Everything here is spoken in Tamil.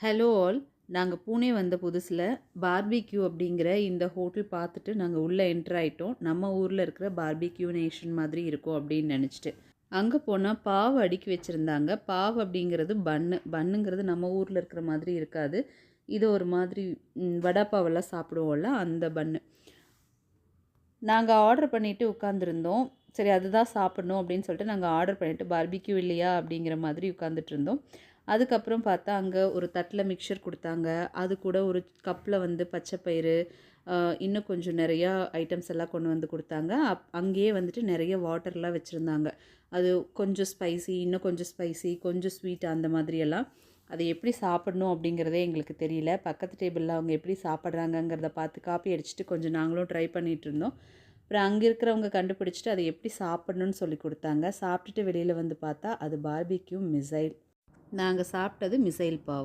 Hello all. நாங்கள் பூனே வந்த புதுசில் பார்பிக்யூ அப்படிங்கிற இந்த ஹோட்டல் பார்த்துட்டு நாங்கள் உள்ளே என்டர் ஆகிட்டோம். நம்ம ஊரில் இருக்கிற பார்பிக்யூ நேஷன் மாதிரி இருக்கும் அப்படின்னு நினச்சிட்டு அங்கே போனால் பாவு அடுக்கி வச்சுருந்தாங்க. பாவு அப்படிங்கிறது பன்னுங்கிறது நம்ம ஊரில் இருக்கிற மாதிரி இருக்காது. இது ஒரு மாதிரி வடை பாவெல்லாம் சாப்பிடுவோம்ல, அந்த பன்னு. நாங்கள் ஆர்டர் பண்ணிவிட்டு உட்காந்துருந்தோம். சரி, அதுதான் சாப்பிட்ணும் அப்படின்னு சொல்லிட்டு நாங்கள் ஆர்டர் பண்ணிவிட்டு பார்பிக்யூ இல்லையா அப்படிங்கிற மாதிரி உட்காந்துட்டு இருந்தோம். அதுக்கப்புறம் பார்த்தா அங்கே ஒரு தட்டில் மிக்சர் கொடுத்தாங்க. அது கூட ஒரு கப்பில் வந்து பச்சைப்பயிறு, இன்னும் கொஞ்சம் நிறையா ஐட்டம்ஸ் எல்லாம் கொண்டு வந்து கொடுத்தாங்க. அங்கேயே வந்துட்டு நிறைய வாட்டர்லாம் வச்சுருந்தாங்க. அது கொஞ்சம் ஸ்பைசி, இன்னும் கொஞ்சம் ஸ்பைசி, கொஞ்சம் ஸ்வீட், அந்த மாதிரியெல்லாம். அதை எப்படி சாப்பிடணும் அப்படிங்கிறதே எங்களுக்கு தெரியல. பக்கத்து டேபிளில் அவங்க எப்படி சாப்பிட்றாங்கங்கிறத பார்த்து காப்பி அடிச்சுட்டு கொஞ்சம் நாங்களும் ட்ரை பண்ணிகிட்டு இருந்தோம். அப்புறம் அங்கே இருக்கிறவங்க கண்டுபிடிச்சிட்டு அதை எப்படி சாப்பிட்ணுன்னு சொல்லி கொடுத்தாங்க. சாப்பிட்டுட்டு வெளியில் வந்து பார்த்தா அது பார்பிக்யூ மிசைல். நாங்கள் சாப்பிட்டது மிசைல் பாவ்.